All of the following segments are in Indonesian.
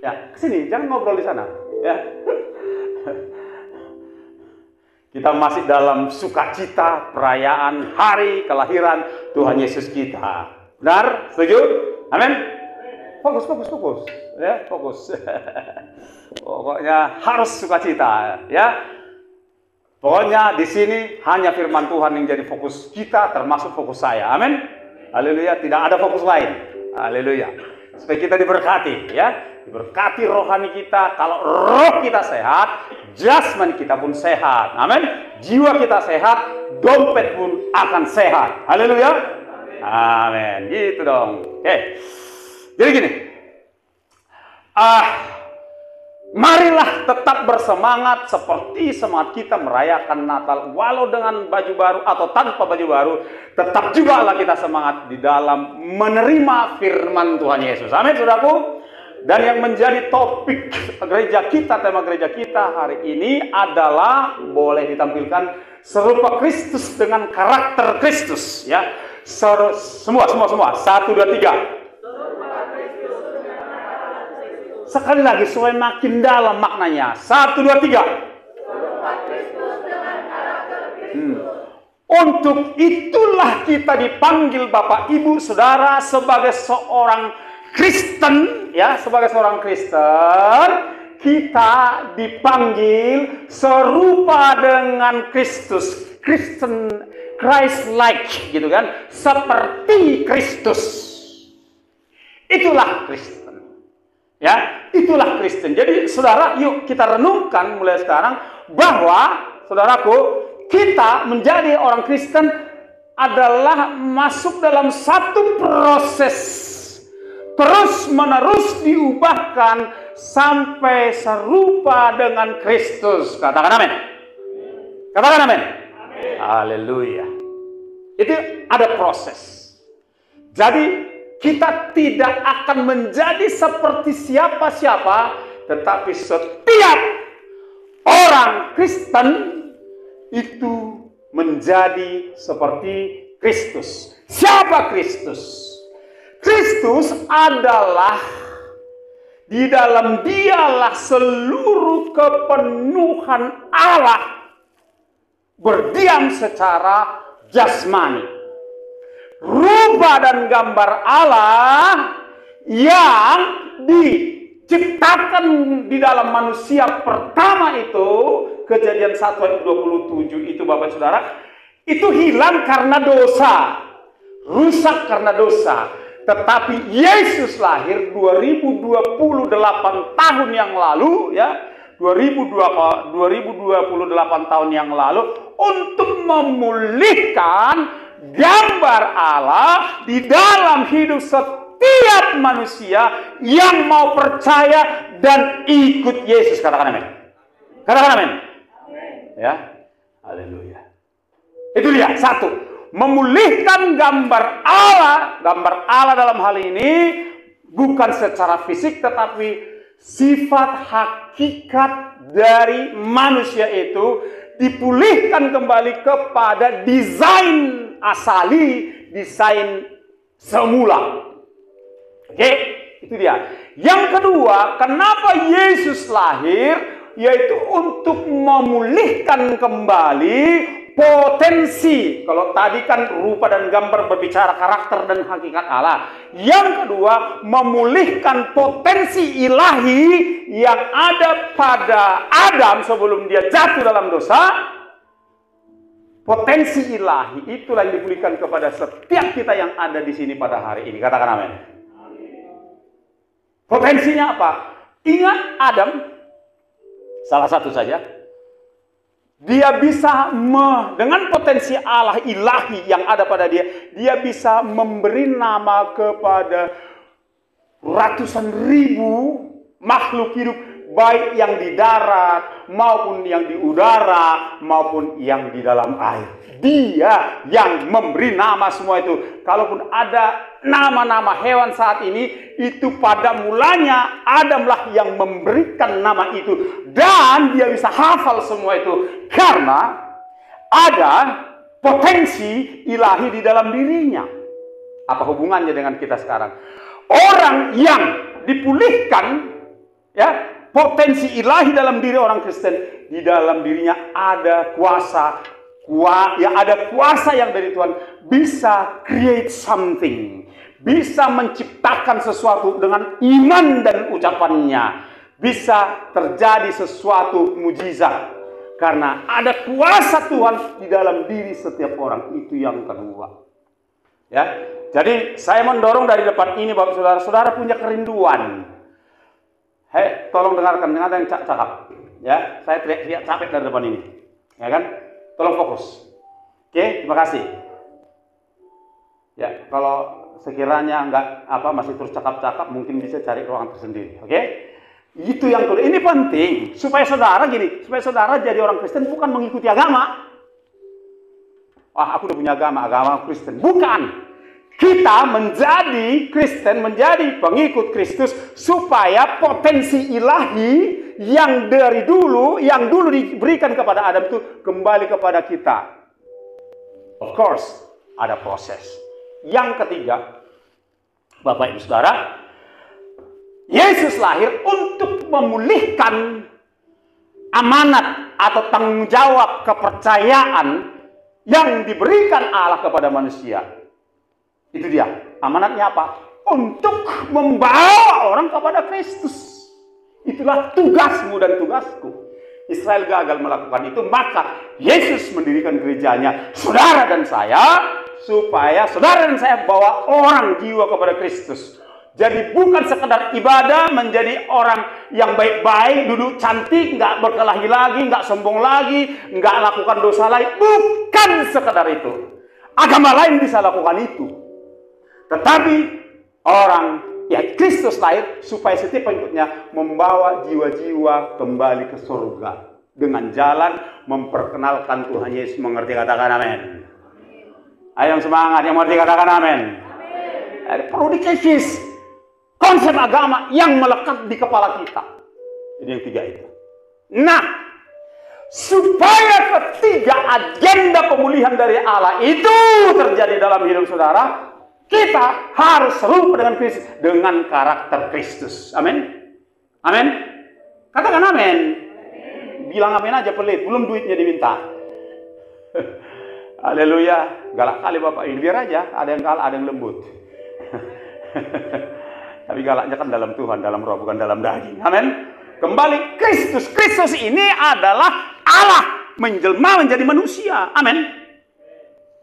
Ya, kesini, jangan ngobrol di sana. Ya. Kita masih dalam sukacita perayaan hari kelahiran Tuhan Yesus kita. Benar? Setuju? Amin? Fokus. Ya, fokus. Pokoknya harus sukacita, ya. Pokoknya di sini hanya firman Tuhan yang jadi fokus kita, termasuk fokus saya. Amin? Haleluya, tidak ada fokus lain. Haleluya. Supaya kita diberkati, ya. Diberkati rohani kita. Kalau roh kita sehat, jasmani kita pun sehat. Amin. Jiwa kita sehat, dompet pun akan sehat. Haleluya. Amin. Gitu dong. Oke. Jadi gini. Marilah tetap bersemangat seperti semangat kita merayakan Natal. Walau dengan baju baru atau tanpa baju baru, tetap juga lah kita semangat di dalam menerima firman Tuhan Yesus. Amin, saudaraku. Dan yang menjadi topik gereja kita, tema gereja kita hari ini adalah, boleh ditampilkan, serupa Kristus dengan karakter Kristus, ya. Semua. 1, 2, 3. Sekali lagi supaya makin dalam maknanya. 1, 2, 3. Untuk itulah kita dipanggil Bapak Ibu Saudara sebagai seorang Kristen, ya, sebagai seorang Kristen, kita dipanggil serupa dengan Kristus. Kristen, Christ-like, gitu kan? Seperti Kristus. Itulah Kristen. Ya, itulah Kristen. Jadi, saudara, yuk kita renungkan mulai sekarang bahwa, saudaraku, kita menjadi orang Kristen adalah masuk dalam satu proses terus menerus diubahkan sampai serupa dengan Kristus. Katakan amin. Katakan amin. Haleluya. Itu ada proses. Jadi kita tidak akan menjadi seperti siapa-siapa, tetapi setiap orang Kristen itu menjadi seperti Kristus. Siapa Kristus? Kristus adalah, di dalam dialah seluruh kepenuhan Allah berdiam secara jasmani. Rupa dan gambar Allah yang diciptakan di dalam manusia pertama itu, Kejadian 1 ayat 27 itu Bapak Saudara, itu hilang karena dosa, rusak karena dosa. Tetapi Yesus lahir 2028 tahun yang lalu, ya, 2028 tahun yang lalu, untuk memulihkan gambar Allah di dalam hidup setiap manusia yang mau percaya dan ikut Yesus. Katakan amin. Katakan amin. Ya, haleluya. Itu dia, satu. Memulihkan gambar Allah dalam hal ini bukan secara fisik, tetapi sifat hakikat dari manusia itu dipulihkan kembali kepada desain asali, desain semula. Oke, itu dia. Yang kedua, kenapa Yesus lahir? Yaitu untuk memulihkan kembali potensi. Kalau tadi kan rupa dan gambar berbicara karakter dan hakikat Allah. Yang kedua, memulihkan potensi ilahi yang ada pada Adam sebelum dia jatuh dalam dosa. Potensi ilahi itulah yang dipulihkan kepada setiap kita yang ada di sini pada hari ini. Katakan amin. Potensinya apa? Ingat Adam, salah satu saja. Dia bisa dengan potensi Allah ilahi yang ada pada dia, dia bisa memberi nama kepada ratusan ribu makhluk hidup, baik yang di darat maupun yang di udara maupun yang di dalam air. Dia yang memberi nama semua itu. Kalaupun ada nama-nama hewan saat ini, itu pada mulanya Adamlah yang memberikan nama itu. Dan dia bisa hafal semua itu karena ada potensi ilahi di dalam dirinya. Apa hubungannya dengan kita sekarang? Orang yang dipulihkan Ya, potensi ilahi dalam diri orang Kristen, di dalam dirinya ada kuasa, ada kuasa yang dari Tuhan bisa create something, bisa menciptakan sesuatu dengan iman dan ucapannya, bisa terjadi sesuatu mujizat karena ada kuasa Tuhan di dalam diri setiap orang. Itu yang kedua. Ya, jadi saya mendorong dari depan ini, Bapak Saudara punya kerinduan. Hei, tolong dengarkan, ada yang cakap. Ya, saya teriak capek dari depan ini. Ya kan? Tolong fokus. Oke, terima kasih. Ya, kalau sekiranya masih terus cakap-cakap, mungkin bisa cari ruangan tersendiri. Oke? Itu yang kedua. Ini penting supaya saudara jadi orang Kristen bukan mengikuti agama. Wah, aku udah punya agama Kristen. Bukan. Kita menjadi Kristen, menjadi pengikut Kristus supaya potensi ilahi yang dulu diberikan kepada Adam itu kembali kepada kita. Of course, ada proses. Yang ketiga, Bapak Ibu Saudara, Yesus lahir untuk memulihkan amanat atau tanggung jawab kepercayaan yang diberikan Allah kepada manusia. Itu dia. Amanatnya apa? Untuk membawa orang kepada Kristus. Itulah tugasmu dan tugasku. Israel gagal melakukan itu, maka Yesus mendirikan gerejanya, saudara dan saya, supaya saudara dan saya bawa orang jiwa kepada Kristus. Jadi bukan sekedar ibadah, menjadi orang yang baik-baik, duduk cantik, nggak berkelahi lagi, nggak sombong lagi, nggak lakukan dosa lain. Bukan sekedar itu. Agama lain bisa lakukan itu. Tetapi Kristus lahir supaya setiap pengikutnya membawa jiwa-jiwa kembali ke surga dengan jalan memperkenalkan Tuhan Yesus. Mengerti, katakan amin. Ayo yang semangat, yang mengerti katakan amin. Perlu dikikis konsep agama yang melekat di kepala kita. Jadi yang tiga itu. Nah, supaya ketiga agenda pemulihan dari Allah itu terjadi dalam hidup saudara, kita harus serupa dengan Kristus, dengan karakter Kristus. Amin. Amin. Katakan amin. Bilang amin aja pelit, belum duitnya diminta. Haleluya. Galak kali Bapak ini, biar aja. Ada yang galak, ada yang lembut. Tapi galaknya kan dalam Tuhan, dalam roh, bukan dalam daging. Amin. Kembali Kristus. Kristus ini adalah Allah menjelma menjadi manusia. Amin.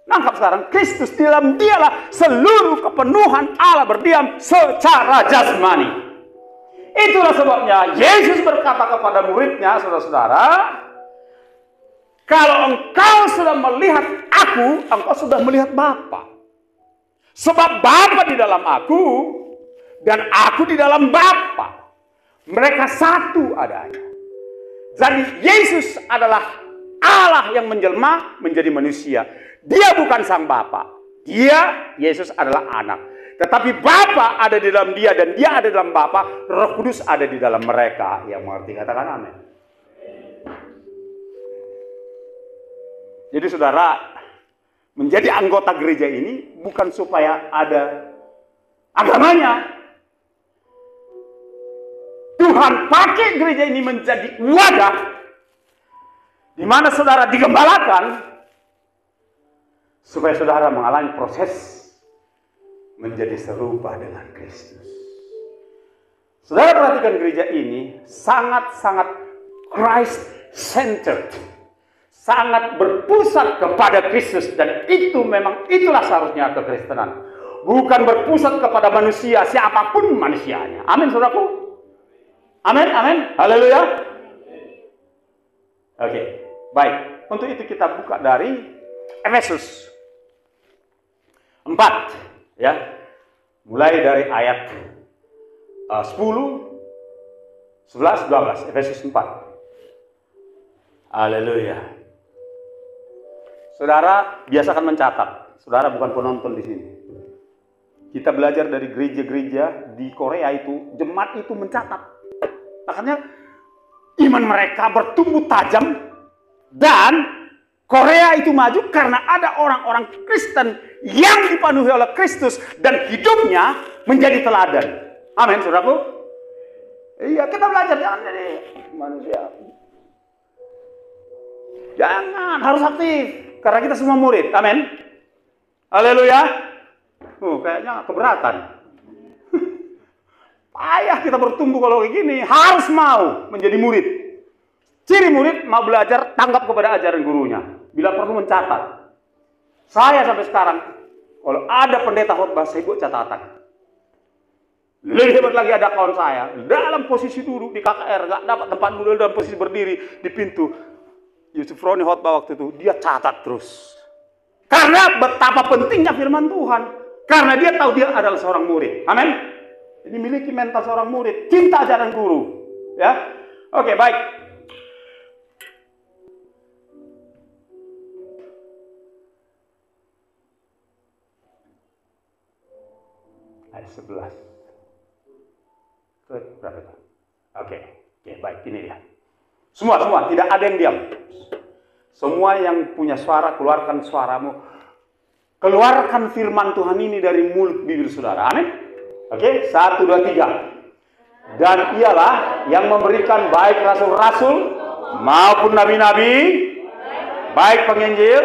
Nangkap sekarang, Kristus dalam dialah seluruh kepenuhan Allah berdiam secara jasmani. Itulah sebabnya Yesus berkata kepada muridnya, saudara-saudara, kalau engkau sudah melihat aku, engkau sudah melihat Bapa. Sebab Bapa di dalam aku, dan aku di dalam Bapa. Mereka satu adanya. Jadi Yesus adalah Allah yang menjelma menjadi manusia. Dia bukan sang Bapa. Yesus adalah anak. Tetapi Bapa ada di dalam dia dan dia ada di dalam Bapa. Roh Kudus ada di dalam mereka. Yang mengerti katakan amin. Jadi saudara, menjadi anggota gereja ini bukan supaya ada agamanya. Tuhan pakai gereja ini menjadi wadah di mana saudara digembalakan supaya saudara mengalami proses menjadi serupa dengan Kristus. Saudara perhatikan gereja ini sangat-sangat Christ-centered. Sangat berpusat kepada Kristus. Dan itulah seharusnya kekristenan. Bukan berpusat kepada manusia, siapapun manusianya. Amin, saudaraku. Amin, amin. Haleluya. Oke, baik. Untuk itu kita buka dari Efesus 4, ya. Mulai dari ayat 10, 11, 12. Efesus 4. Haleluya. Saudara biasakan mencatat. Saudara bukan penonton di sini. Kita belajar dari gereja-gereja di Korea itu, jemaat itu mencatat. Makanya iman mereka bertumbuh tajam dan Korea itu maju karena ada orang-orang Kristen yang dipenuhi oleh Kristus dan hidupnya menjadi teladan. Amin, saudaraku. Iya, kita belajar, jangan jadi manusia. Jangan, harus aktif. Karena kita semua murid, amin. Haleluya. Kayaknya keberatan. Payah kita bertumbuh kalau kayak gini. Harus mau menjadi murid. Ciri murid mau belajar, tanggap kepada ajaran gurunya. Bila perlu mencatat. Saya sampai sekarang, kalau ada pendeta khotbah, saya buat catatan. Lebih hebat lagi ada kawan saya, dalam posisi duduk di KKR, gak dapat tempat duduk, dalam posisi berdiri di pintu. Yusuf Roni khotbah waktu itu, dia catat terus. Karena betapa pentingnya firman Tuhan. Karena dia tahu dia adalah seorang murid. Amin. Jadi miliki mental seorang murid, cinta ajaran guru. Ya, oke, baik. Ayat 11. Berapa itu? Oke, baik, ini dia. Semua, tidak ada yang diam. Semua yang punya suara, keluarkan suaramu. Keluarkan firman Tuhan ini dari mulut bibir saudara. Amin. Oke, 1, 2, 3. Dan ialah yang memberikan baik rasul-rasul maupun nabi-nabi, baik penginjil,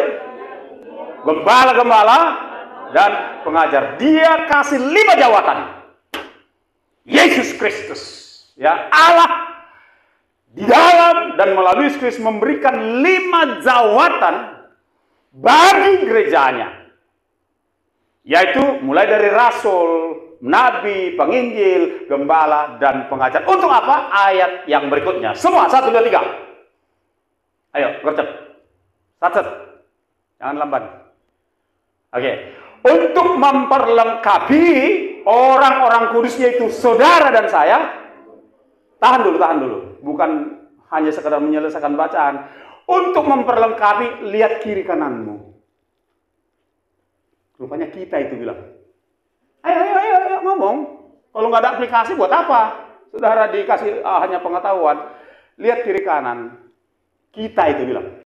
gembala-gembala, dan pengajar. Dia kasih 5 jawatan. Yesus Kristus, ya, Allah di dalam dan melalui Kristus memberikan 5 jawatan bagi gerejanya, yaitu mulai dari rasul, nabi, penginjil, gembala, dan pengajar. Untuk apa? Ayat yang berikutnya. Semua 1, 2, 3. Ayo, gercep. Satu. Jangan lamban. Oke. Untuk memperlengkapi orang-orang kudus, yaitu saudara dan saya. Tahan dulu. Bukan hanya sekedar menyelesaikan bacaan. Untuk memperlengkapi, lihat kiri kananmu. Rupanya kita itu bilang. Ayo, ngomong. Kalau nggak ada aplikasi, buat apa? Saudara dikasih hanya pengetahuan. Lihat kiri kanan. Kita itu bilang.